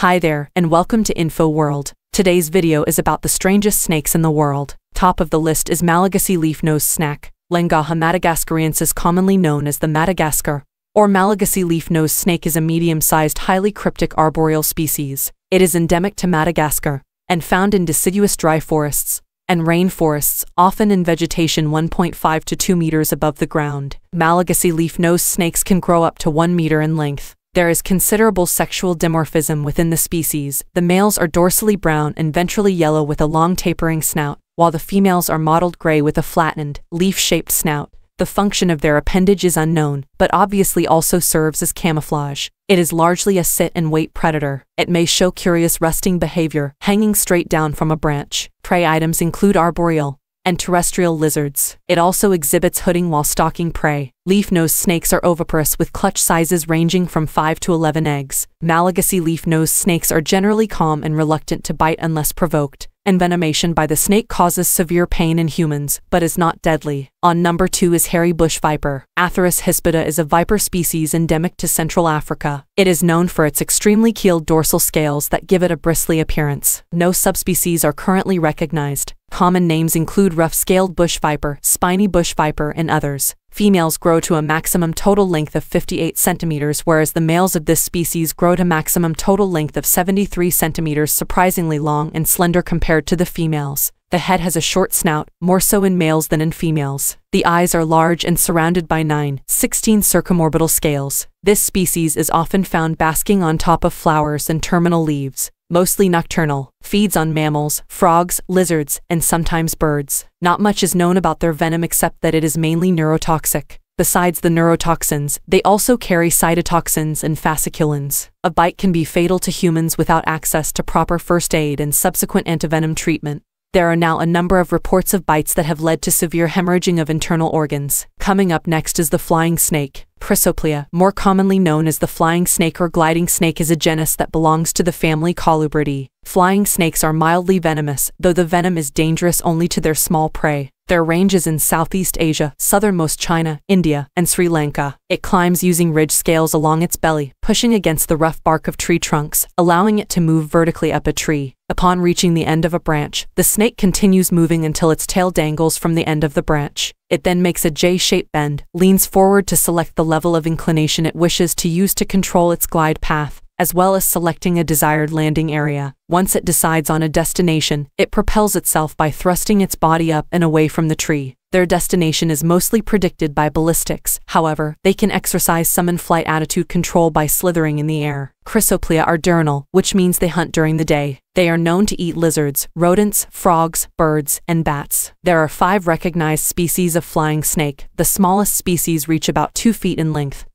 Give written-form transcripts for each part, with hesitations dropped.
Hi there, and welcome to Info World. Today's video is about the strangest snakes in the world. Top of the list is Malagasy leaf-nosed snake, Lengaha madagascariensis, commonly known as the Madagascar or Malagasy leaf-nosed snake, is a medium-sized, highly cryptic arboreal species. It is endemic to Madagascar and found in deciduous dry forests and rainforests, often in vegetation 1.5 to 2 meters above the ground. Malagasy leaf-nosed snakes can grow up to 1 meter in length. There is considerable sexual dimorphism within the species. The males are dorsally brown and ventrally yellow with a long tapering snout, while the females are mottled gray with a flattened, leaf-shaped snout. The function of their appendage is unknown, but obviously also serves as camouflage. It is largely a sit-and-wait predator. It may show curious resting behavior, hanging straight down from a branch. Prey items include arboreal and terrestrial lizards. It also exhibits hooding while stalking prey. Leaf-nosed snakes are oviparous with clutch sizes ranging from 5 to 11 eggs. Malagasy leaf-nosed snakes are generally calm and reluctant to bite unless provoked. Envenomation by the snake causes severe pain in humans, but is not deadly. On number 2 is hairy bush viper. Atheris hispida is a viper species endemic to Central Africa. It is known for its extremely keeled dorsal scales that give it a bristly appearance. No subspecies are currently recognized. Common names include rough-scaled bush viper, spiny bush viper, and others. Females grow to a maximum total length of 58 centimeters, whereas the males of this species grow to maximum total length of 73 centimeters, surprisingly long and slender compared to the females. The head has a short snout, more so in males than in females. The eyes are large and surrounded by 16 circumorbital scales. This species is often found basking on top of flowers and terminal leaves. Mostly nocturnal, feeds on mammals, frogs, lizards, and sometimes birds. Not much is known about their venom except that it is mainly neurotoxic. Besides the neurotoxins, they also carry cytotoxins and fasciculins. A bite can be fatal to humans without access to proper first aid and subsequent antivenom treatment. There are now a number of reports of bites that have led to severe hemorrhaging of internal organs. Coming up next is the flying snake. Chrysoplea, more commonly known as the flying snake or gliding snake, is a genus that belongs to the family Colubridae. Flying snakes are mildly venomous, though the venom is dangerous only to their small prey. Their range is in Southeast Asia, southernmost China, India, and Sri Lanka. It climbs using ridge scales along its belly, pushing against the rough bark of tree trunks, allowing it to move vertically up a tree. Upon reaching the end of a branch, the snake continues moving until its tail dangles from the end of the branch. It then makes a J-shaped bend, leans forward to select the level of inclination it wishes to use to control its glide path, as well as selecting a desired landing area. Once it decides on a destination, it propels itself by thrusting its body up and away from the tree. Their destination is mostly predicted by ballistics. However, they can exercise some in-flight attitude control by slithering in the air. Chrysoplea are diurnal, which means they hunt during the day. They are known to eat lizards, rodents, frogs, birds, and bats. There are 5 recognized species of flying snake. The smallest species reach about 2 feet in length,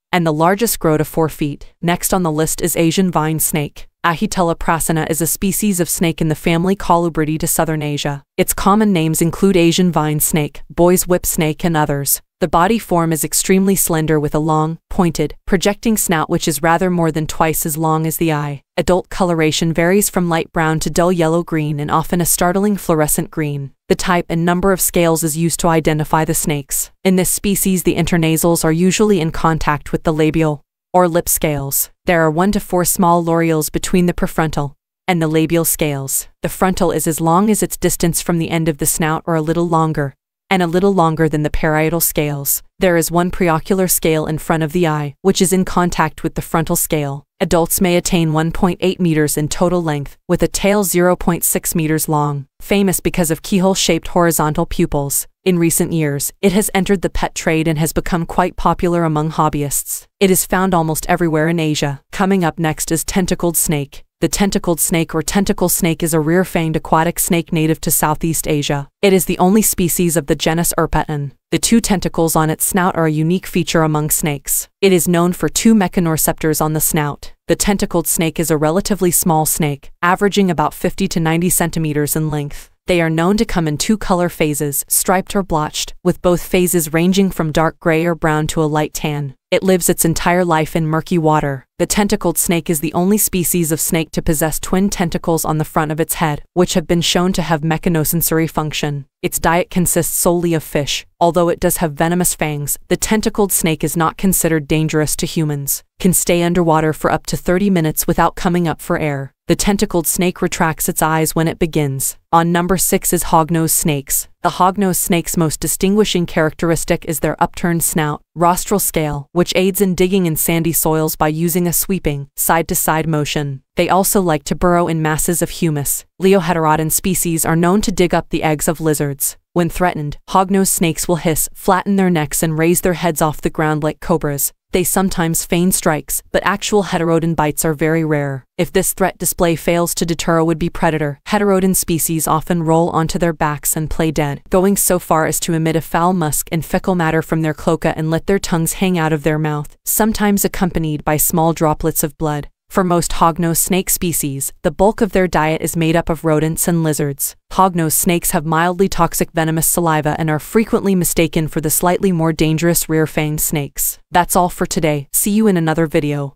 and the largest grow to 4 feet. Next on the list is Asian vine snake. Ahitella prasina is a species of snake in the family Colubridae to southern Asia. Its common names include Asian vine snake, boy's whip snake, and others. The body form is extremely slender with a long, pointed, projecting snout which is rather more than twice as long as the eye. Adult coloration varies from light brown to dull yellow-green and often a startling fluorescent green. The type and number of scales is used to identify the snakes. In this species, the internasals are usually in contact with the labial or lip scales. There are 1 to 4 small loreoles between the prefrontal and the labial scales. The frontal is as long as its distance from the end of the snout or a little longer, and a little longer than the parietal scales. There is 1 preocular scale in front of the eye, which is in contact with the frontal scale. Adults may attain 1.8 meters in total length, with a tail 0.6 meters long. Famous because of keyhole-shaped horizontal pupils, in recent years, it has entered the pet trade and has become quite popular among hobbyists. It is found almost everywhere in Asia. Coming up next is tentacled snake. The tentacled snake or tentacle snake is a rear-fanged aquatic snake native to Southeast Asia. It is the only species of the genus Erpeton. The 2 tentacles on its snout are a unique feature among snakes. It is known for 2 mechanoreceptors on the snout. The tentacled snake is a relatively small snake, averaging about 50 to 90 centimeters in length. They are known to come in 2 color phases, striped or blotched, with both phases ranging from dark gray or brown to a light tan. It lives its entire life in murky water. The tentacled snake is the only species of snake to possess twin tentacles on the front of its head, which have been shown to have mechanosensory function. Its diet consists solely of fish. Although it does have venomous fangs, the tentacled snake is not considered dangerous to humans. Can stay underwater for up to 30 minutes without coming up for air. The tentacled snake retracts its eyes when it begins. On number 6 is hognose snakes. The hognose snake's most distinguishing characteristic is their upturned snout, rostral scale, which aids in digging in sandy soils by using a sweeping, side-to-side motion. They also like to burrow in masses of humus. Leoheterodon species are known to dig up the eggs of lizards. When threatened, hognose snakes will hiss, flatten their necks and raise their heads off the ground like cobras. They sometimes feign strikes, but actual heterodon bites are very rare. If this threat display fails to deter a would-be predator, heterodon species often roll onto their backs and play dead, going so far as to emit a foul musk and fecal matter from their cloaca and let their tongues hang out of their mouth, sometimes accompanied by small droplets of blood. For most hognose snake species, the bulk of their diet is made up of rodents and lizards. Hognose snakes have mildly toxic venomous saliva and are frequently mistaken for the slightly more dangerous rear-fanged snakes. That's all for today. See you in another video.